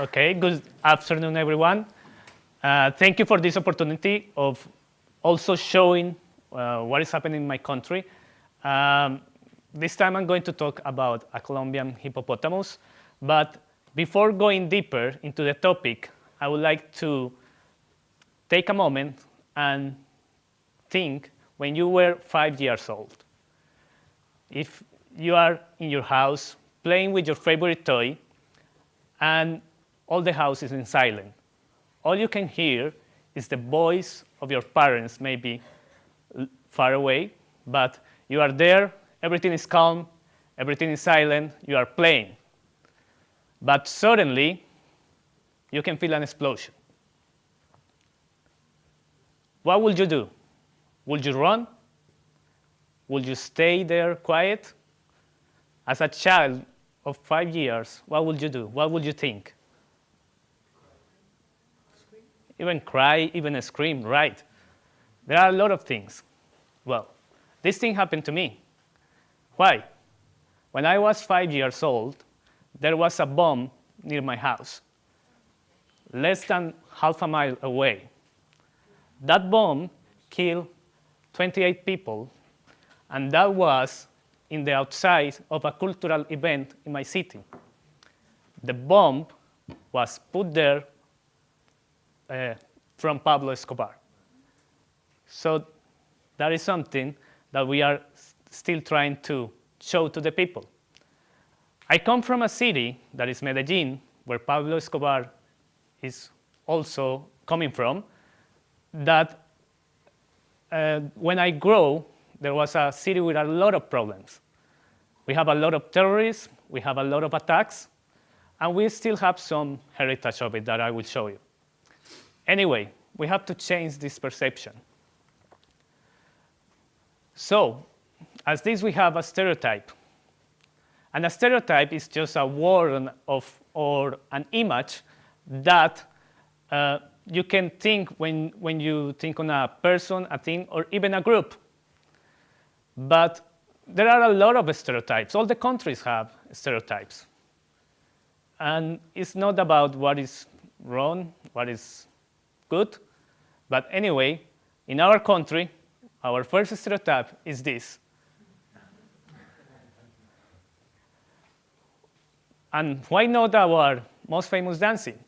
Okay, good afternoon, everyone. Thank you for this opportunity of also showing what is happening in my country. This time I'm going to talk about a Colombian hippopotamus, but before going deeper into the topic, I would like to take a moment and think when you were 5 years old. If you are in your house playing with your favorite toy and all the house is in silence, all you can hear is the voice of your parents, maybe far away, but you are there, everything is calm, everything is silent, you are playing. But suddenly, you can feel an explosion. What will you do? Will you run? Will you stay there quiet? As a child of 5 years, what would you do? What would you think? Even cry, even scream, right? There are a lot of things. Well, this thing happened to me. Why? When I was 5 years old, there was a bomb near my house, less than half a mile away. That bomb killed 28 people, and that was in the outside of a cultural event in my city. The bomb was put there from Pablo Escobar. So that is something that we are still trying to show to the people. I come from a city that is Medellin, where Pablo Escobar is also coming from, that when I grow, there was a city with a lot of problems. We have a lot of terrorists, we have a lot of attacks, and we still have some heritage of it that I will show you. Anyway, we have to change this perception. So, as this, we have a stereotype. And a stereotype is just a word or an image that you can think when you think on a person, a thing, or even a group. But there are a lot of stereotypes. All the countries have stereotypes. And it's not about what is wrong, what is good. But anyway, in our country, our first stereotype is this. And why not our most famous dancing?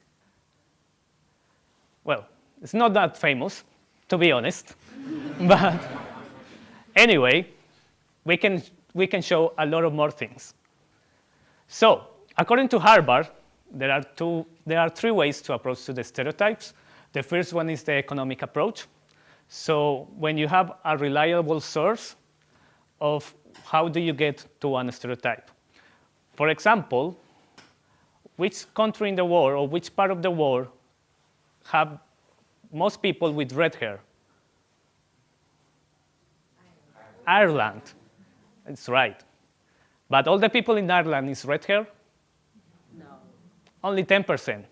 Well, it's not that famous, to be honest. But anyway, we can show a lot of more things. So, according to Harvard, there are three ways to approach to the stereotypes. The first one is the economic approach. So when you have a reliable source of how do you get to one stereotype. For example, which country in the world or which part of the world have most people with red hair? Ireland. That's right. But all the people in Ireland is red hair? No. Only 10%.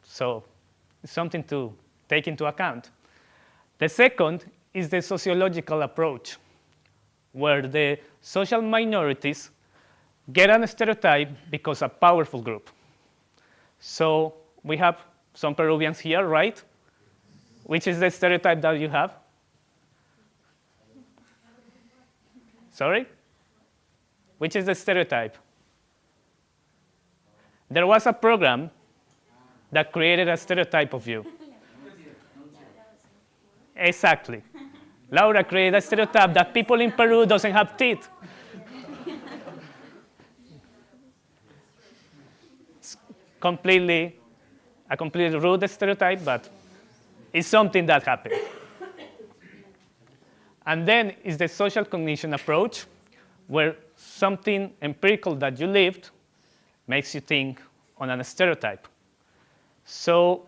So it's something to take into account. The second is the sociological approach, where the social minorities get a stereotype because of a powerful group. So we have some Peruvians here, right? Which is the stereotype that you have? Sorry? Which is the stereotype? There was a program that created a stereotype of you. Exactly. Laura created a stereotype that people in Peru doesn't have teeth. It's a completely rude stereotype, but it's something that happened. And then is the social cognition approach, where something empirical that you lived makes you think on a stereotype. So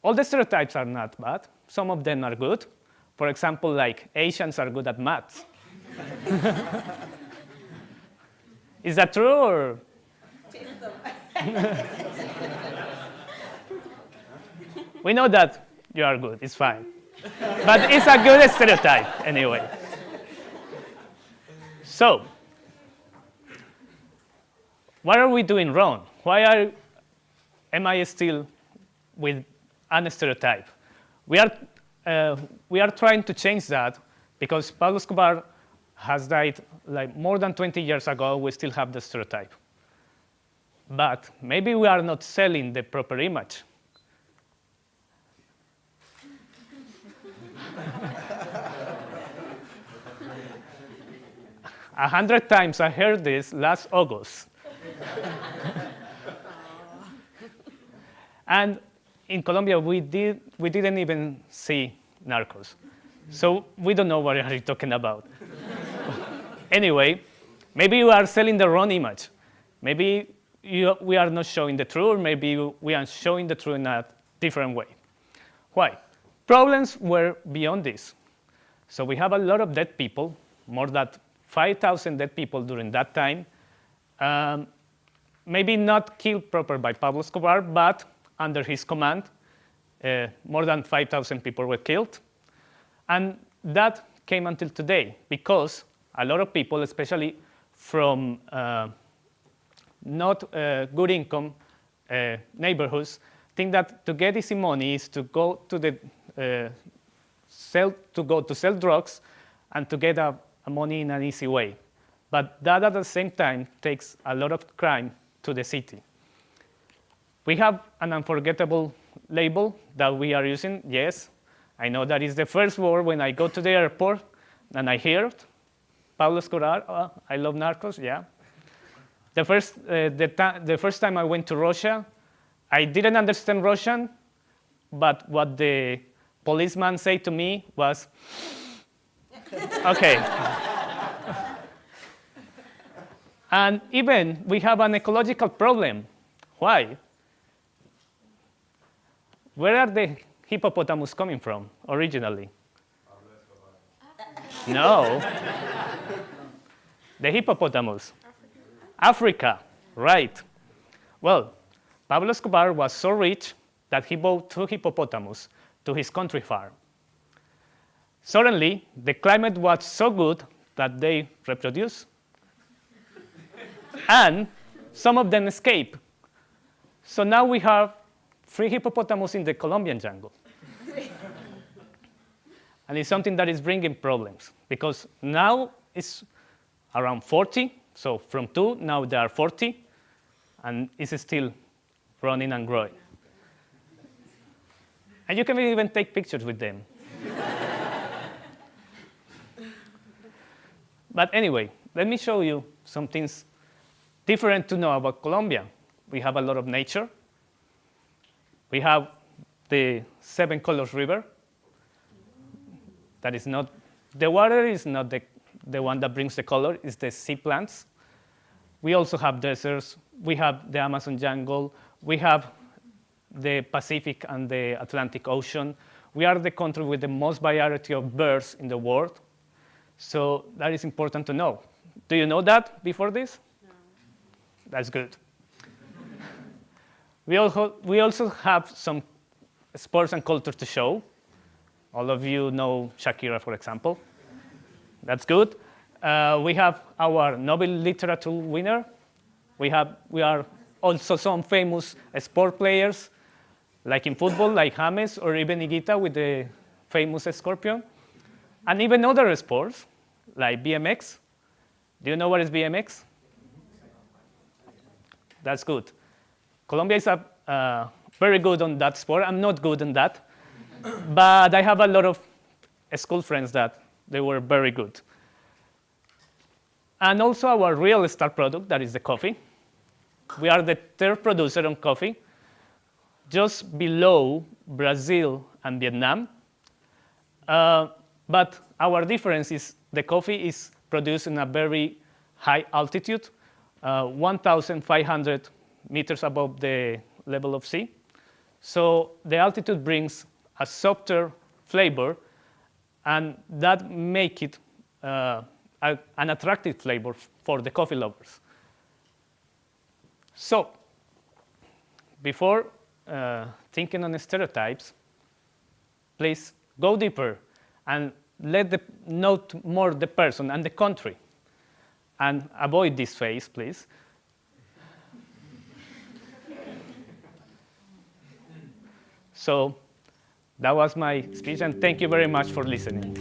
all the stereotypes are not bad. Some of them are good. For example, like Asians are good at maths. Is that true? Or? We know that you are good. It's fine. But it's a good stereotype anyway. So, what are we doing wrong? Why am I still with an stereotype? We are trying to change that because Pablo Escobar has died like more than 20 years ago. We still have the stereotype. But maybe we are not selling the proper image. A 100 times I heard this last August. And in Colombia, we didn't even see Narcos. So we don't know what are you talking about. Anyway, maybe you are selling the wrong image. Maybe we are not showing the truth, or maybe we are showing the truth in a different way. Why? Problems were beyond this. So we have a lot of dead people, more than 5,000 dead people during that time. Maybe not killed proper by Pablo Escobar, but under his command, more than 5,000 people were killed. And that came until today, because a lot of people, especially from not good income neighborhoods, think that to get easy money is to go to the sell drugs and to get money in an easy way. But that at the same time takes a lot of crime to the city. We have an unforgettable label that we are using. Yes, I know that is the first word when I go to the airport and I hear it. Pablo Escobar, I love Narcos, yeah. The first time I went to Russia, I didn't understand Russian, but what the policeman said to me was, okay. And even we have an ecological problem. Why? Where are the hippopotamus coming from originally? No. The hippopotamus. Africa, right. Well, Pablo Escobar was so rich that he bought 2 hippopotamus to his country farm. Suddenly, the climate was so good that they reproduced. And some of them escape. So now we have 3 hippopotamus in the Colombian jungle. And it's something that is bringing problems, because now it's around 40. So from 2, now there are 40, and it's still running and growing. And you can even take pictures with them. But anyway, let me show you some things different to know about Colombia. We have a lot of nature. We have the 7 Colors River. That is not, the water is not the one that brings the color, it's the sea plants. We also have deserts. We have the Amazon jungle. We have the Pacific and the Atlantic Ocean. We are the country with the most variety of birds in the world. So that is important to know. Do you know that before this? No. That's good. We also have some sports and culture to show. All of you know Shakira, for example. That's good. We have our Nobel Literature winner. We are also some famous sport players, like in football, like James, or even Higuita with the famous scorpion. And even other sports, like BMX. Do you know what is BMX? That's good. Colombia is very good on that sport. I'm not good on that. But I have a lot of school friends that they were very good. And also our real star product, that is the coffee. We are the 3rd producer on coffee, just below Brazil and Vietnam. But our difference is the coffee is produced in a very high altitude, 1,500 meters above the level of sea. So the altitude brings a softer flavor, and that makes it an attractive flavor for the coffee lovers. So before thinking on stereotypes, please go deeper and note more the person and the country. And avoid this face, please. So that was my speech, and thank you very much for listening.